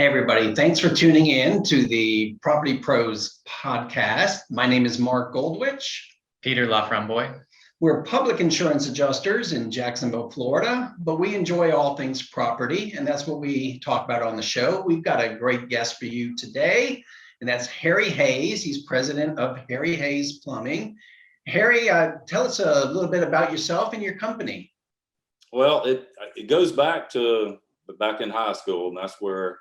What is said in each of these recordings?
Hey, everybody. Thanks for tuning in to the Property Pros podcast. My name is Mark Goldwich. Peter Laframboy. We're public insurance adjusters in Jacksonville, Florida, but we enjoy all things property, and that's what we talk about on the show. We've got a great guest for you today, and that's Harry Hayes. He's president of Harry Hayes Plumbing. Harry, tell us a little bit about yourself and your company. Well, it goes back in high school, and that's where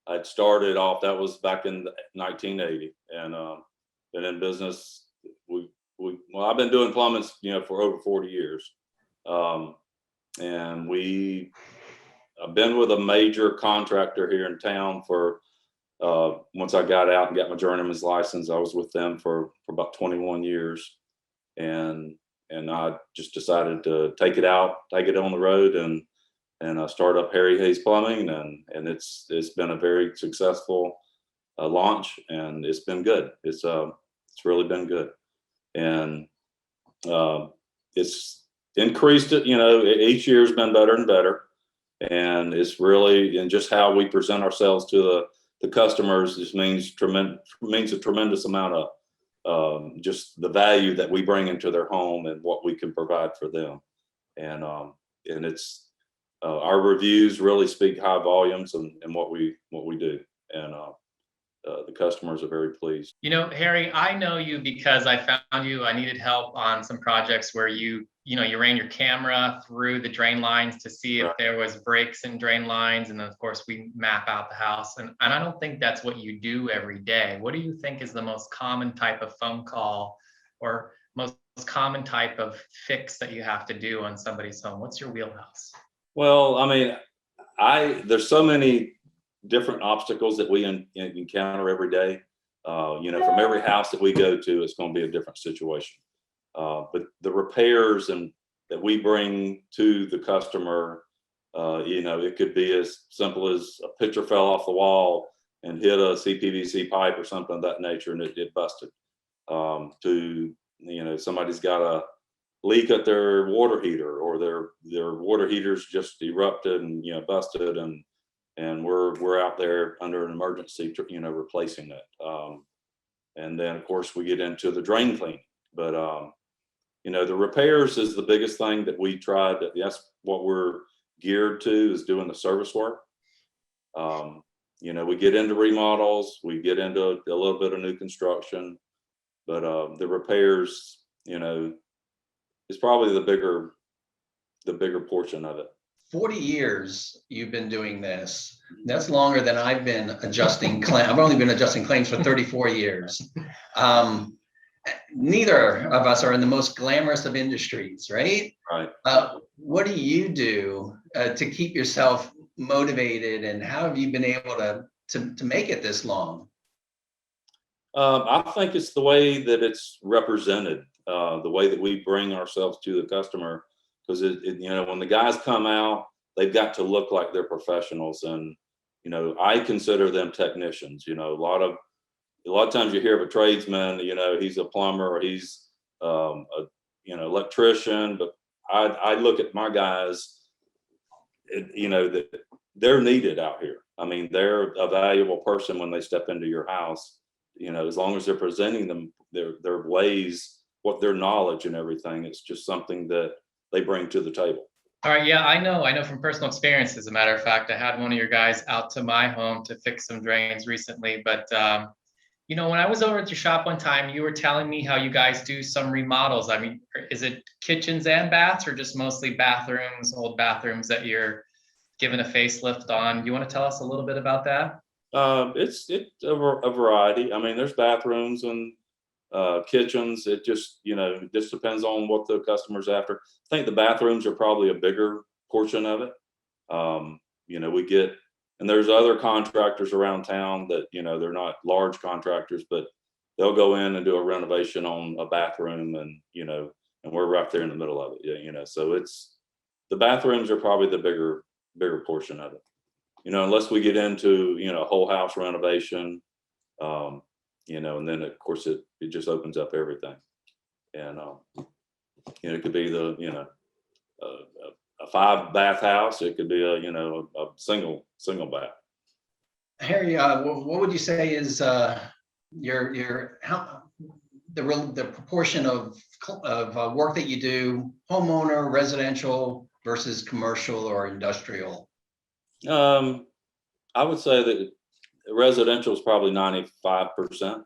I'd started off. That was back in 1980, and been in business. I've been doing plumbing, for over 40 years, and I've been with a major contractor here in town for. Once I got out and got my journeyman's license, I was with them for about 21 years, and I just decided to take it on the road and start up Harry Hayes Plumbing, and it's been a very successful launch, and it's been good. It's really been good, and it's increased it. Each year's been better and better, and it's really, and just how we present ourselves to the customers just means a tremendous amount of just the value that we bring into their home and what we can provide for them, and it's. Our reviews really speak high volumes and what we do, and the customers are very pleased. Harry, I know you because I found you. I needed help on some projects where you ran your camera through the drain lines to see if there was breaks in drain lines, and then of course we map out the house. And I don't think that's what you do every day. What do you think is the most common type of phone call or most common type of fix that you have to do on somebody's home? What's your wheelhouse? Well, I mean, there's so many different obstacles that we encounter every day. From every house that we go to, it's going to be a different situation. But the repairs that we bring to the customer, it could be as simple as a picture fell off the wall and hit a CPVC pipe or something of that nature, and it busted. Somebody's got a leak at their water heater, or their water heaters just erupted and busted, and we're out there under an emergency, replacing it. And then of course we get into the drain cleaning, but the repairs is the biggest thing that we try to. That's what we're geared to, is doing the service work. We get into remodels, we get into a little bit of new construction, but the repairs, is probably the bigger portion of it. 40 years you've been doing this. That's longer than I've been adjusting claims. I've only been adjusting claims for 34 years. Neither of us are in the most glamorous of industries, right? Right. What do you do to keep yourself motivated, and how have you been able to make it this long? I think it's the way that it's represented, the way that we bring ourselves to the customer, because when the guys come out, they've got to look like they're professionals, and I consider them technicians. A lot of times you hear of a tradesman, he's a plumber or he's electrician, but I look at my guys, that they're needed out here. I mean, they're a valuable person when they step into your house. As long as they're presenting them their ways, what their knowledge and everything, it's just something that they bring to the table. All right. Yeah, I know from personal experience. As a matter of fact, I had one of your guys out to my home to fix some drains recently. But, when I was over at your shop one time, you were telling me how you guys do some remodels. I mean, is it kitchens and baths, or just mostly bathrooms, old bathrooms that you're giving a facelift on? You want to tell us a little bit about that? It's a variety. I mean, there's bathrooms and kitchens. It just depends on what the customer's after. I think the bathrooms are probably a bigger portion of it. We get, and there's other contractors around town that they're not large contractors, but they'll go in and do a renovation on a bathroom, and and we're right there in the middle of it. So it's, the bathrooms are probably the bigger portion of it. Unless we get into, whole house renovation, and then of course it just opens up everything. And, it could be a 5 bath house. It could be a single bath. Harry, what would you say is your how the proportion of work that you do, homeowner, residential versus commercial or industrial? I would say that residential is probably 95%,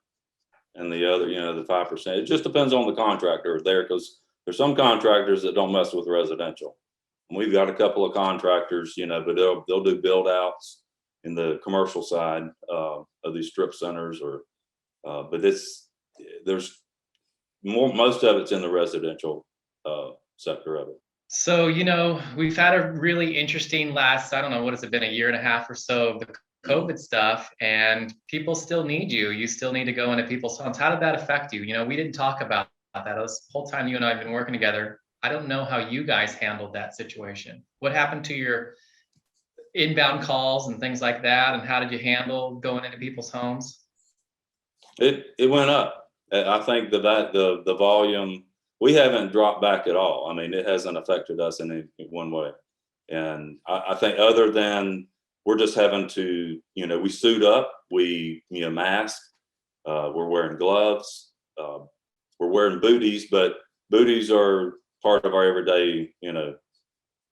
and the other, the 5%. It just depends on the contractor there, because there's some contractors that don't mess with residential. And we've got a couple of contractors, but they'll do build outs in the commercial side of these strip centers, but there's most of it's in the residential sector of it. So, we've had a really interesting last, I don't know, what has it been, a year and a half or so of the COVID stuff, and people still need you. You still need to go into people's homes. How did that affect you? We didn't talk about that. This whole time you and I have been working together. I don't know how you guys handled that situation. What happened to your inbound calls and things like that? And how did you handle going into people's homes? It went up. I think the volume, we haven't dropped back at all. I mean, it hasn't affected us in one way. And I think other than we're just having to, we suit up, we, mask, we're wearing gloves, we're wearing booties, but booties are part of our everyday,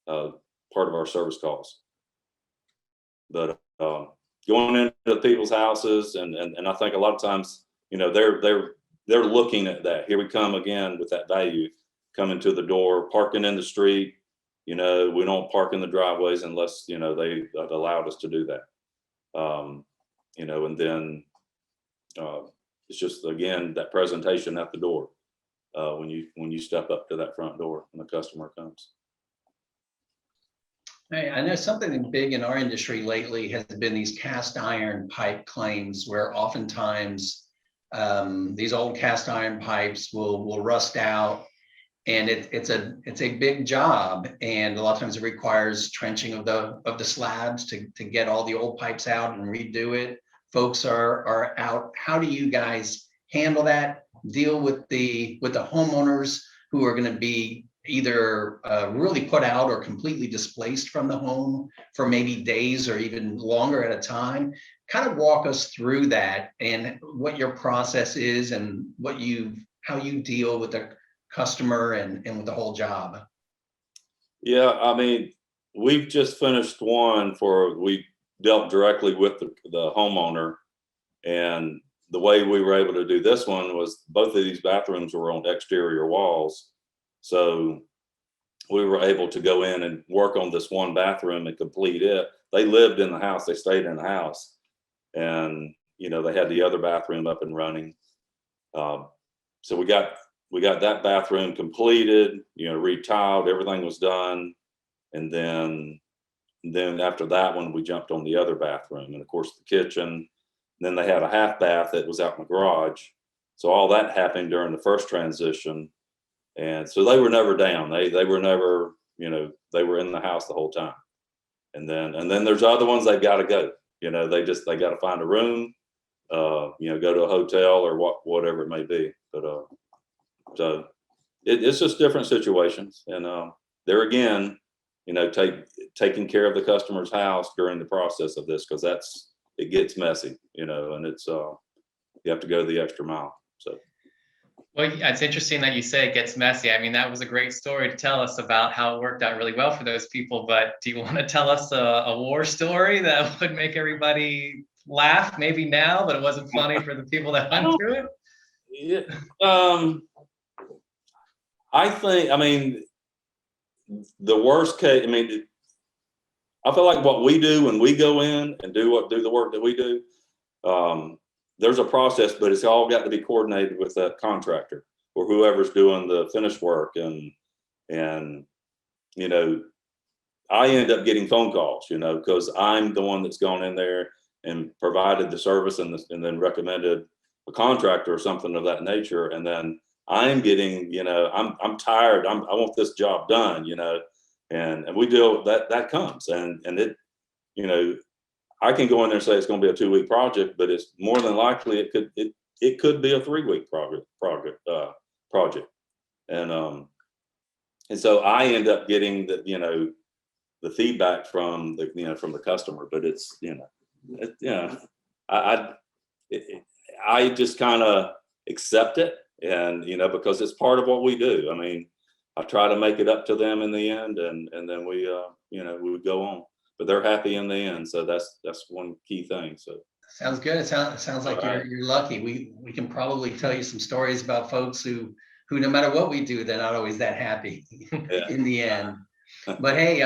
part of our service calls. But going into people's houses, and I think a lot of times, they're looking at that. Here we come again with that value coming to the door, parking in the street. We don't park in the driveways unless, they have allowed us to do that. And then it's just, again, that presentation at the door when you step up to that front door when the customer comes. Hey, I know something big in our industry lately has been these cast iron pipe claims, where oftentimes these old cast iron pipes will rust out, and it's a big job, and a lot of times it requires trenching of the slabs to get all the old pipes out and redo it. Folks are out. How do you guys handle that? Deal with the homeowners who are going to be either really put out or completely displaced from the home for maybe days or even longer at a time? Kind of walk us through that and what your process is and how you deal with the customer and with the whole job. Yeah, I mean, we've just finished one we dealt directly with the homeowner, and the way we were able to do this one was both of these bathrooms were on exterior walls. So we were able to go in and work on this one bathroom and complete it. They lived in the house, they stayed in the house, and they had the other bathroom up and running. So we got that bathroom completed, retiled, everything was done, and then after that one we jumped on the other bathroom, and of course the kitchen. Then they had a half bath that was out in the garage. So all that happened during the first transition. And so they were never down. They were never, they were in the house the whole time. And then there's other ones they've got to go. They got to find a room, go to a hotel or whatever it may be. But so it's just different situations. And there again, taking care of the customer's house during the process of this, because it gets messy, and it's you have to go the extra mile. So. Well, yeah, it's interesting that you say it gets messy. I mean, that was a great story to tell us about how it worked out really well for those people. But do you want to tell us a war story that would make everybody laugh? Maybe now, but it wasn't funny for the people that went through it. Yeah. I mean, the worst case. I mean, I feel like what we do when we go in and do the work that we do. There's a process, but it's all got to be coordinated with that contractor or whoever's doing the finished work. And I end up getting phone calls, because I'm the one that's gone in there and provided the service and then recommended a contractor or something of that nature. And then I'm getting, I'm tired. I want this job done, and we deal that comes and it, I can go in there and say it's going to be a 2-week project, but it's more than likely it could be a 3-week project. And so I end up getting the feedback from the customer, but it's, I I just kind of accept it, and because it's part of what we do. I mean, I try to make it up to them in the end, and then we we would go on. But they're happy in the end, so that's one key thing. So Sounds good. It sounds like All right. you're lucky. We can probably tell you some stories about folks who no matter what we do, they're not always that happy Yeah. in the end. But hey,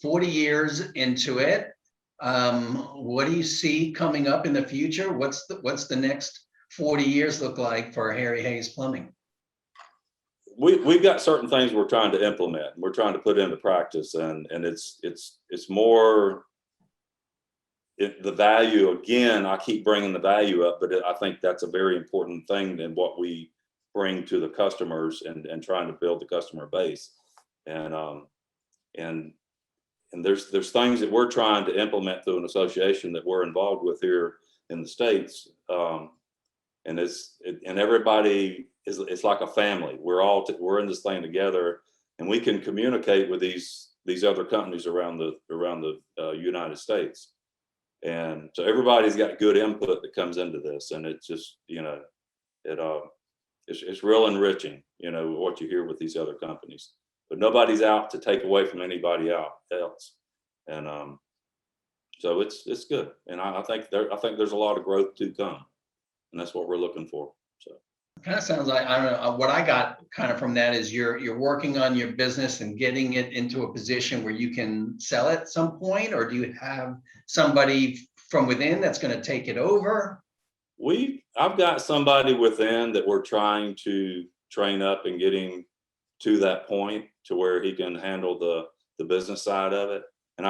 40 years into it, what do you see coming up in the future? What's the next 40 years look like for Harry Hayes Plumbing? We've got certain things we're trying to implement. We're trying to put into practice, and it's more the value. Again, I keep bringing the value up, but I think that's a very important thing in what we bring to the customers, and trying to build the customer base. And there's things that we're trying to implement through an association that we're involved with here in the States. And everybody it's like a family. We're in this thing together, and we can communicate with these other companies around the United States. And so everybody's got good input that comes into this, and it's just it's real enriching, what you hear with these other companies. But nobody's out to take away from anybody else, and so it's good. And I think there's a lot of growth to come, and that's what we're looking for. So Kind of sounds like, I don't know, what I got kind of from that is you're working on your business and getting it into a position where you can sell it at some point, or do you have somebody from within that's going to take it over? I've got somebody within that we're trying to train up and getting to that point to where he can handle the business side of it. And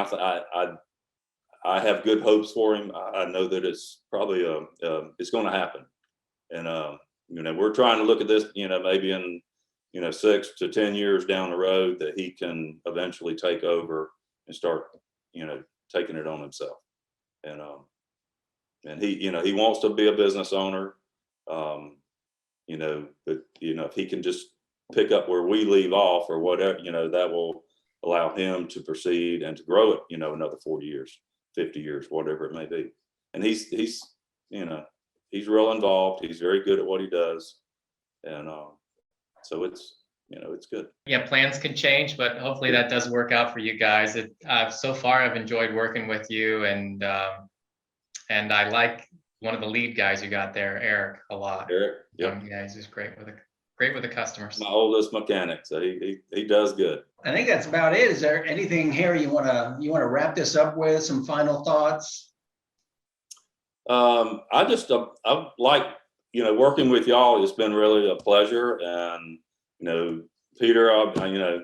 I have good hopes for him. I know that it's probably it's going to happen. And we're trying to look at this, maybe in 6 to 10 years down the road, that he can eventually take over and start taking it on himself. And he wants to be a business owner. But if he can just pick up where we leave off or whatever, that will allow him to proceed and to grow it, another 40 years, 50 years, whatever it may be. And he's real involved. He's very good at what he does. And so it's good. Yeah, plans can change, but hopefully that does work out for you guys. So far I've enjoyed working with you, and I like one of the lead guys you got there, Eric, a lot. Eric, yeah, he's just great with the customers. My oldest mechanic, so he does good. I think that's about it. Is there anything, Harry, you want to wrap this up with? Some final thoughts? I like working with y'all. It's been really a pleasure, and Peter, I've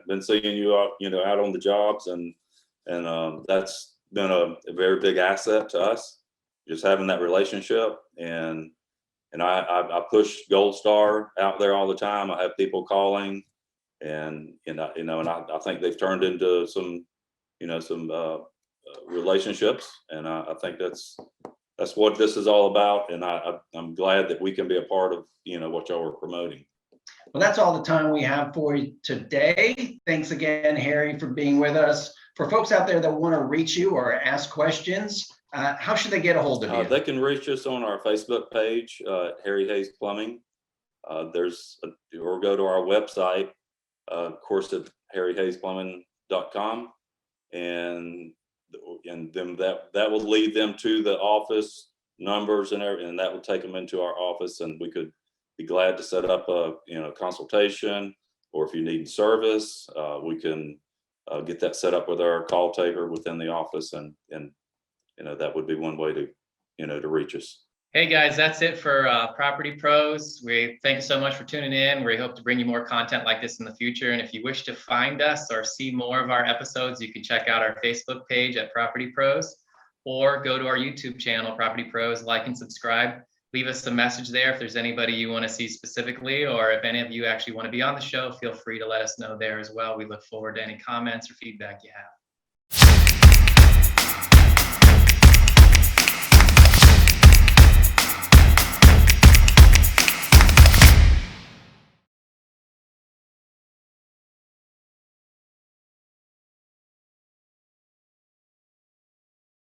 been seeing you out out on the jobs, and that's been a very big asset to us, just having that relationship. And I push Gold Star out there all the time. I have people calling, and I think they've turned into some relationships, and I think that's what this is all about. And I'm glad that we can be a part of what y'all are promoting. Well, that's all the time we have for you today. Thanks again, Harry, for being with us. For folks out there that want to reach you or ask questions, how should they get a hold of you? They can reach us on our Facebook page, Harry Hayes Plumbing. Or go to our website, of course, at harryhayesplumbing.com, and then that will lead them to the office numbers and everything, and that will take them into our office, and we could be glad to set up a consultation, or if you need service, we can get that set up with our call taker within the office, and that would be one way to to reach us. Hey guys, that's it for Property Pros. We thank you so much for tuning in. We hope to bring you more content like this in the future. And if you wish to find us or see more of our episodes, you can check out our Facebook page at Property Pros, or go to our YouTube channel, Property Pros, like and subscribe. Leave us a message there if there's anybody you want to see specifically, or if any of you actually want to be on the show, feel free to let us know there as well. We look forward to any comments or feedback you have.